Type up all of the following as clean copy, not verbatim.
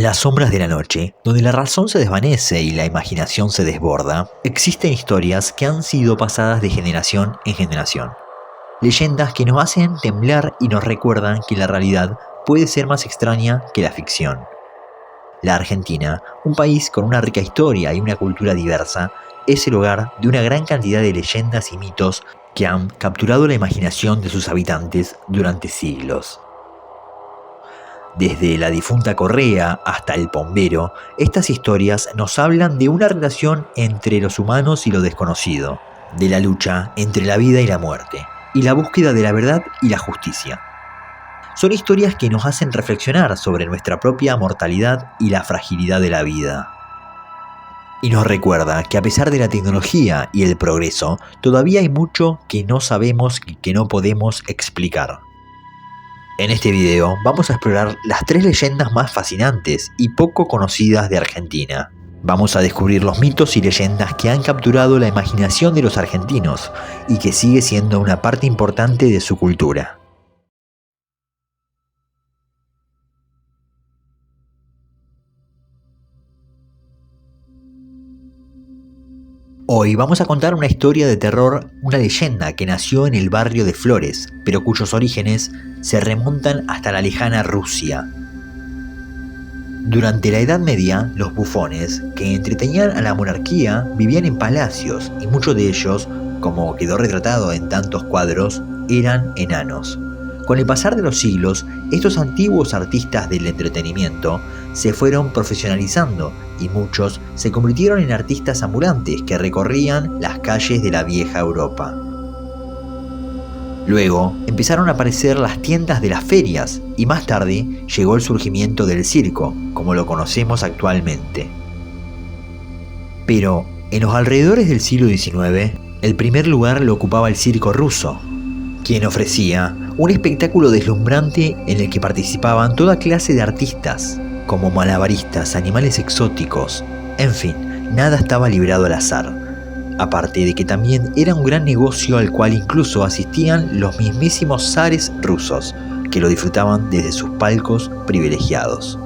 las sombras de la noche, donde la razón se desvanece y la imaginación se desborda, existen historias que han sido pasadas de generación en generación. Leyendas que nos hacen temblar y nos recuerdan que la realidad puede ser más extraña que la ficción. La Argentina, un país con una rica historia y una cultura diversa, es el hogar de una gran cantidad de leyendas y mitos que han capturado la imaginación de sus habitantes durante siglos. Desde la difunta Correa hasta el Pombero, estas historias nos hablan de una relación entre los humanos y lo desconocido, de la lucha entre la vida y la muerte, y la búsqueda de la verdad y la justicia. Son historias que nos hacen reflexionar sobre nuestra propia mortalidad y la fragilidad de la vida. Y nos recuerda que a pesar de la tecnología y el progreso, todavía hay mucho que no sabemos y que no podemos explicar. En este video vamos a explorar las 3 leyendas más fascinantes y poco conocidas de Argentina. Vamos a descubrir los mitos y leyendas que han capturado la imaginación de los argentinos y que sigue siendo una parte importante de su cultura. Hoy vamos a contar una historia de terror, una leyenda que nació en el barrio de Flores, pero cuyos orígenes se remontan hasta la lejana Rusia. Durante la Edad Media, los bufones, que entretenían a la monarquía, vivían en palacios y muchos de ellos, como quedó retratado en tantos cuadros, eran enanos. Con el pasar de los siglos, estos antiguos artistas del entretenimiento se fueron profesionalizando y muchos se convirtieron en artistas ambulantes que recorrían las calles de la vieja Europa. Luego empezaron a aparecer las tiendas de las ferias y más tarde llegó el surgimiento del circo, como lo conocemos actualmente. Pero en los alrededores del siglo XIX, el primer lugar lo ocupaba el circo ruso, quien ofrecía un espectáculo deslumbrante en el que participaban toda clase de artistas, como malabaristas, animales exóticos, en fin, nada estaba librado al azar. Aparte de que también era un gran negocio al cual incluso asistían los mismísimos zares rusos, que lo disfrutaban desde sus palcos privilegiados.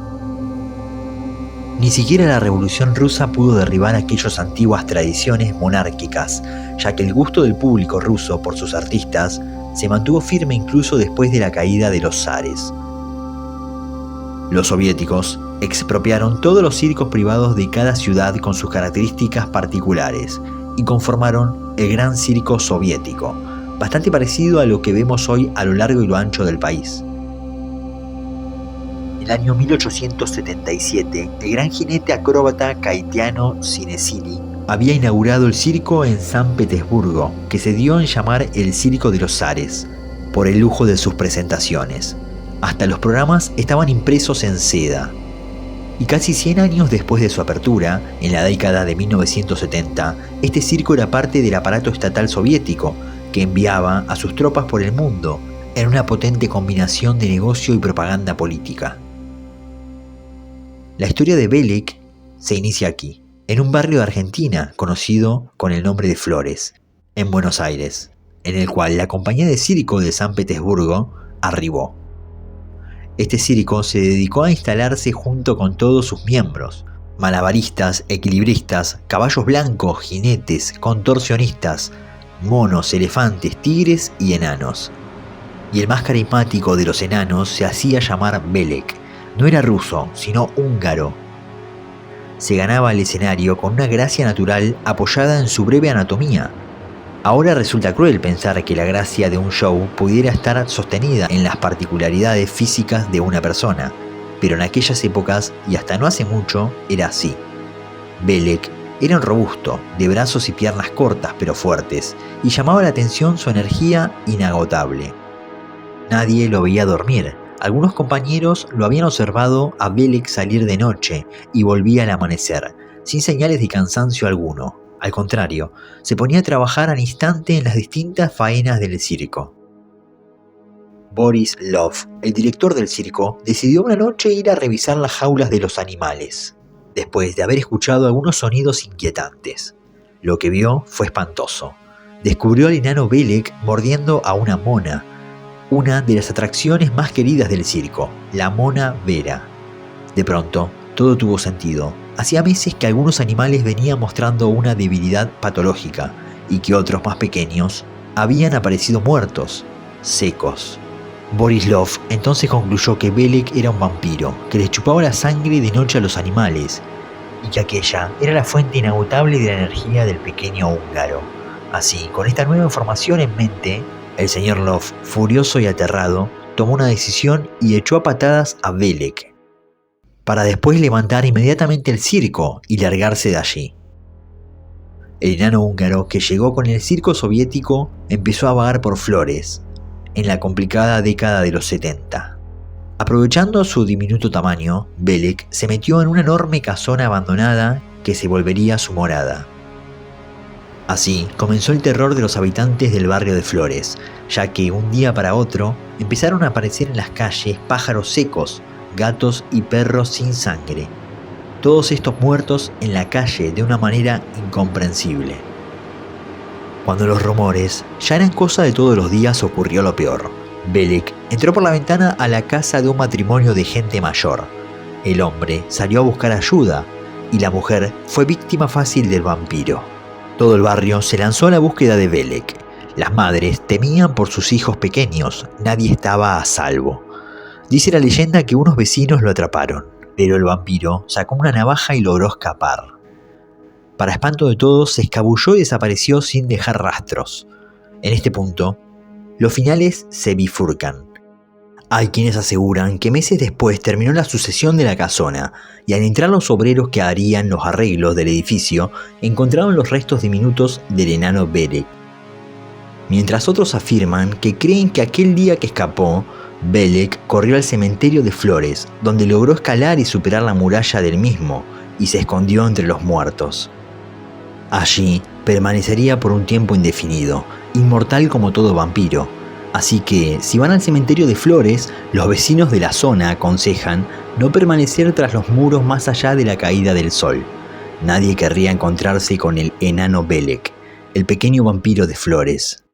Ni siquiera la Revolución Rusa pudo derribar aquellas antiguas tradiciones monárquicas, ya que el gusto del público ruso por sus artistas se mantuvo firme incluso después de la caída de los zares. Los soviéticos expropiaron todos los circos privados de cada ciudad con sus características particulares y conformaron el Gran Circo Soviético, bastante parecido a lo que vemos hoy a lo largo y lo ancho del país. En el año 1877, el gran jinete acróbata Caetiano Sinesini había inaugurado el circo en San Petersburgo, que se dio en llamar el Circo de los Zares, por el lujo de sus presentaciones. Hasta los programas estaban impresos en seda. Y casi 100 años después de su apertura, en la década de 1970, este circo era parte del aparato estatal soviético, que enviaba a sus tropas por el mundo, en una potente combinación de negocio y propaganda política. La historia de Belek se inicia aquí, en un barrio de Argentina conocido con el nombre de Flores, en Buenos Aires, en el cual la compañía de circo de San Petersburgo arribó. Este circo se dedicó a instalarse junto con todos sus miembros, malabaristas, equilibristas, caballos blancos, jinetes, contorsionistas, monos, elefantes, tigres y enanos. Y el más carismático de los enanos se hacía llamar Belek. No era ruso, sino húngaro. Se ganaba el escenario con una gracia natural apoyada en su breve anatomía. Ahora resulta cruel pensar que la gracia de un show pudiera estar sostenida en las particularidades físicas de una persona, pero en aquellas épocas, y hasta no hace mucho, era así. Belek era un robusto, de brazos y piernas cortas pero fuertes, y llamaba la atención su energía inagotable. Nadie lo veía dormir. Algunos compañeros lo habían observado a Belek salir de noche y volvía al amanecer, sin señales de cansancio alguno. Al contrario, se ponía a trabajar al instante en las distintas faenas del circo. Boris Lov, el director del circo, decidió una noche ir a revisar las jaulas de los animales, después de haber escuchado algunos sonidos inquietantes. Lo que vio fue espantoso. Descubrió al enano Belek mordiendo a una mona, una de las atracciones más queridas del circo, la mona Vera. De pronto, todo tuvo sentido. Hacía meses que algunos animales venían mostrando una debilidad patológica y que otros más pequeños habían aparecido muertos, secos. Borislav entonces concluyó que Belek era un vampiro, que les chupaba la sangre de noche a los animales y que aquella era la fuente inagotable de la energía del pequeño húngaro. Así, con esta nueva información en mente, el señor Love, furioso y aterrado, tomó una decisión y echó a patadas a Belek, para después levantar inmediatamente el circo y largarse de allí. El enano húngaro, que llegó con el circo soviético, empezó a vagar por Flores, en la complicada década de los 70. Aprovechando su diminuto tamaño, Belek se metió en una enorme casona abandonada que se volvería su morada. Así comenzó el terror de los habitantes del barrio de Flores, ya que un día para otro empezaron a aparecer en las calles pájaros secos, gatos y perros sin sangre. Todos estos muertos en la calle de una manera incomprensible. Cuando los rumores ya eran cosa de todos los días, ocurrió lo peor. Belek entró por la ventana a la casa de un matrimonio de gente mayor. El hombre salió a buscar ayuda y la mujer fue víctima fácil del vampiro. Todo el barrio se lanzó a la búsqueda de Belek. Las madres temían por sus hijos pequeños, nadie estaba a salvo. Dice la leyenda que unos vecinos lo atraparon, pero el vampiro sacó una navaja y logró escapar. Para espanto de todos, se escabulló y desapareció sin dejar rastros. En este punto, los finales se bifurcan. Hay quienes aseguran que meses después terminó la sucesión de la casona y al entrar los obreros que harían los arreglos del edificio encontraron los restos diminutos del enano Belek. Mientras otros afirman que creen que aquel día que escapó, Belek corrió al cementerio de Flores, donde logró escalar y superar la muralla del mismo y se escondió entre los muertos. Allí permanecería por un tiempo indefinido, inmortal como todo vampiro. Así que, si van al cementerio de Flores, los vecinos de la zona aconsejan no permanecer tras los muros más allá de la caída del sol. Nadie querría encontrarse con el enano Belek, el pequeño vampiro de Flores.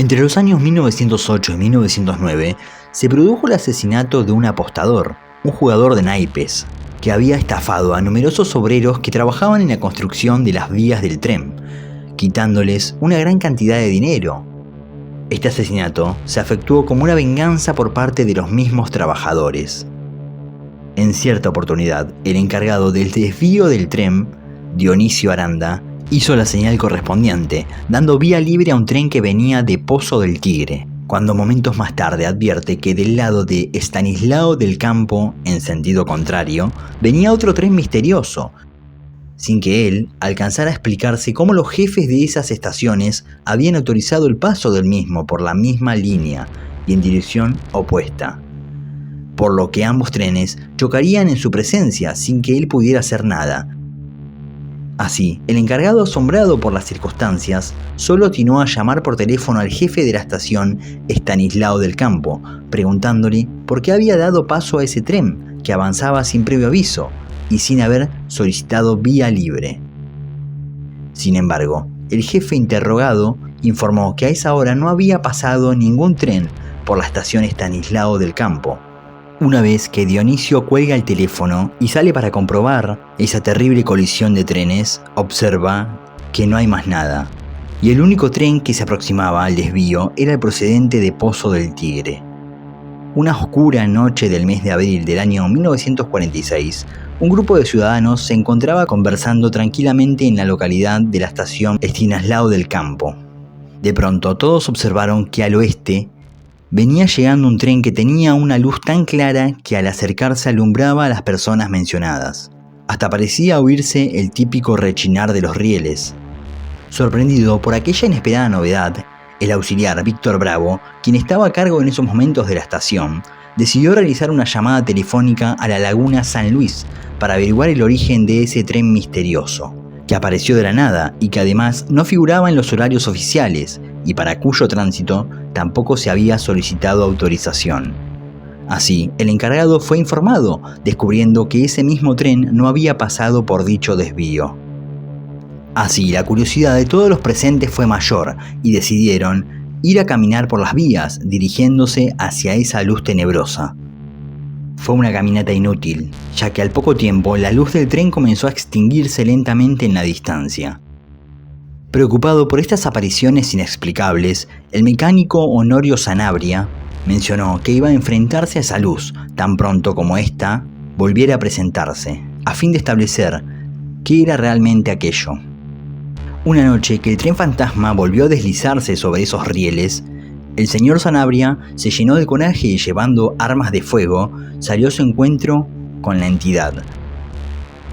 Entre los años 1908 y 1909 se produjo el asesinato de un apostador, un jugador de naipes, que había estafado a numerosos obreros que trabajaban en la construcción de las vías del tren, quitándoles una gran cantidad de dinero. Este asesinato se efectuó como una venganza por parte de los mismos trabajadores. En cierta oportunidad, el encargado del desvío del tren, Dionisio Aranda, hizo la señal correspondiente, dando vía libre a un tren que venía de Pozo del Tigre, cuando momentos más tarde advierte que del lado de Estanislao del Campo, en sentido contrario, venía otro tren misterioso, sin que él alcanzara a explicarse cómo los jefes de esas estaciones habían autorizado el paso del mismo por la misma línea y en dirección opuesta, por lo que ambos trenes chocarían en su presencia sin que él pudiera hacer nada. Así, el encargado, asombrado por las circunstancias, solo atinó a llamar por teléfono al jefe de la estación, Estanislao del Campo, preguntándole por qué había dado paso a ese tren, que avanzaba sin previo aviso y sin haber solicitado vía libre. Sin embargo, el jefe interrogado informó que a esa hora no había pasado ningún tren por la estación Estanislao del Campo. Una vez que Dionisio cuelga el teléfono y sale para comprobar esa terrible colisión de trenes, observa que no hay más nada, y el único tren que se aproximaba al desvío era el procedente de Pozo del Tigre. Una oscura noche del mes de abril del año 1946, un grupo de ciudadanos se encontraba conversando tranquilamente en la localidad de la estación Estanislao del Campo. De pronto todos observaron que al oeste venía llegando un tren que tenía una luz tan clara que al acercarse alumbraba a las personas mencionadas. Hasta parecía oírse el típico rechinar de los rieles. Sorprendido por aquella inesperada novedad, el auxiliar Víctor Bravo, quien estaba a cargo en esos momentos de la estación, decidió realizar una llamada telefónica a la laguna San Luis para averiguar el origen de ese tren misterioso, que apareció de la nada y que además no figuraba en los horarios oficiales y para cuyo tránsito tampoco se había solicitado autorización. Así, el encargado fue informado, descubriendo que ese mismo tren no había pasado por dicho desvío. Así, la curiosidad de todos los presentes fue mayor y decidieron ir a caminar por las vías, dirigiéndose hacia esa luz tenebrosa. Fue una caminata inútil, ya que al poco tiempo la luz del tren comenzó a extinguirse lentamente en la distancia. Preocupado por estas apariciones inexplicables, el mecánico Honorio Sanabria mencionó que iba a enfrentarse a esa luz tan pronto como ésta volviera a presentarse, a fin de establecer qué era realmente aquello. Una noche que el tren fantasma volvió a deslizarse sobre esos rieles, el señor Sanabria se llenó de coraje y, llevando armas de fuego, salió a su encuentro con la entidad.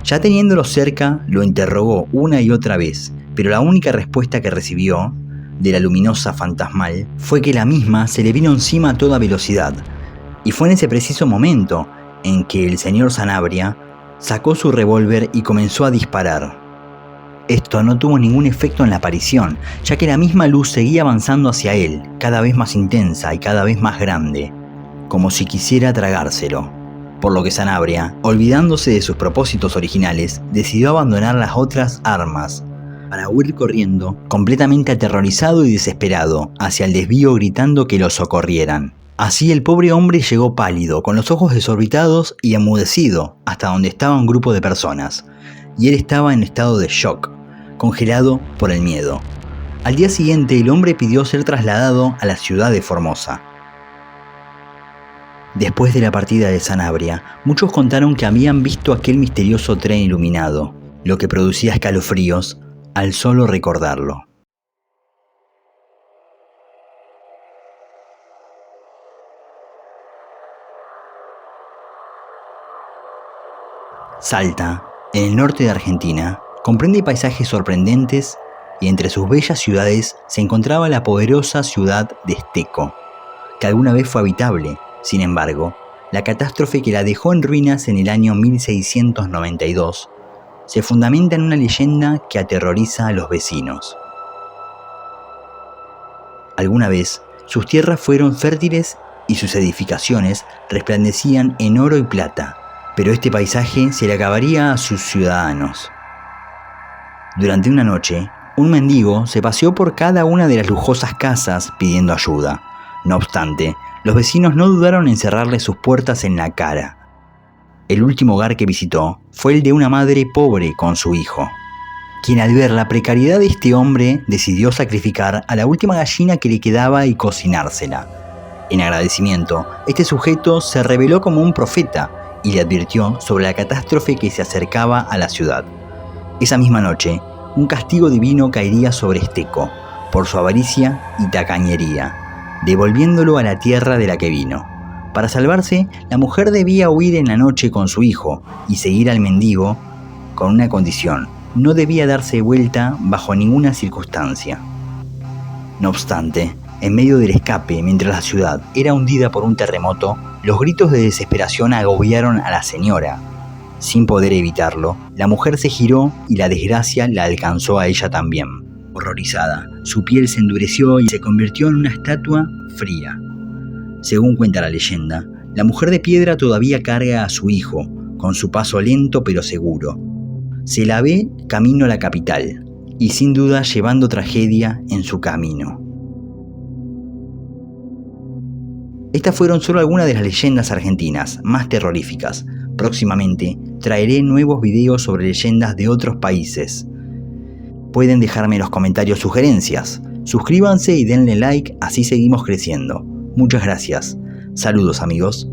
Ya teniéndolo cerca, lo interrogó una y otra vez, pero la única respuesta que recibió de la luminosa fantasmal fue que la misma se le vino encima a toda velocidad, y fue en ese preciso momento en que el señor Sanabria sacó su revólver y comenzó a disparar. Esto no tuvo ningún efecto en la aparición, ya que la misma luz seguía avanzando hacia él, cada vez más intensa y cada vez más grande, como si quisiera tragárselo. Por lo que Sanabria, olvidándose de sus propósitos originales, decidió abandonar las otras armas para huir corriendo, completamente aterrorizado y desesperado, hacia el desvío gritando que lo socorrieran. Así el pobre hombre llegó pálido, con los ojos desorbitados y enmudecido, hasta donde estaba un grupo de personas, y él estaba en estado de shock, congelado por el miedo. Al día siguiente, el hombre pidió ser trasladado a la ciudad de Formosa. Después de la partida de Sanabria, muchos contaron que habían visto aquel misterioso tren iluminado, lo que producía escalofríos al solo recordarlo. Salta, en el norte de Argentina, comprende paisajes sorprendentes y entre sus bellas ciudades se encontraba la poderosa ciudad de Esteco, que alguna vez fue habitable. Sin embargo, la catástrofe que la dejó en ruinas en el año 1692 se fundamenta en una leyenda que aterroriza a los vecinos. Alguna vez, sus tierras fueron fértiles y sus edificaciones resplandecían en oro y plata, pero este paisaje se le acabaría a sus ciudadanos. Durante una noche, un mendigo se paseó por cada una de las lujosas casas pidiendo ayuda. No obstante, los vecinos no dudaron en cerrarle sus puertas en la cara. El último hogar que visitó fue el de una madre pobre con su hijo, quien al ver la precariedad de este hombre decidió sacrificar a la última gallina que le quedaba y cocinársela. En agradecimiento, este sujeto se reveló como un profeta y le advirtió sobre la catástrofe que se acercaba a la ciudad. Esa misma noche, un castigo divino caería sobre Esteco por su avaricia y tacañería, devolviéndolo a la tierra de la que vino. Para salvarse, la mujer debía huir en la noche con su hijo y seguir al mendigo con una condición: no debía darse vuelta bajo ninguna circunstancia. No obstante, en medio del escape, mientras la ciudad era hundida por un terremoto, los gritos de desesperación agobiaron a la señora. Sin poder evitarlo, la mujer se giró y la desgracia la alcanzó a ella también. Horrorizada, su piel se endureció y se convirtió en una estatua fría. Según cuenta la leyenda, la mujer de piedra todavía carga a su hijo, con su paso lento pero seguro. Se la ve camino a la capital, y sin duda llevando tragedia en su camino. Estas fueron solo algunas de las leyendas argentinas más terroríficas. Próximamente traeré nuevos videos sobre leyendas de otros países. Pueden dejarme en los comentarios sugerencias. Suscríbanse y denle like, así seguimos creciendo. Muchas gracias. Saludos amigos.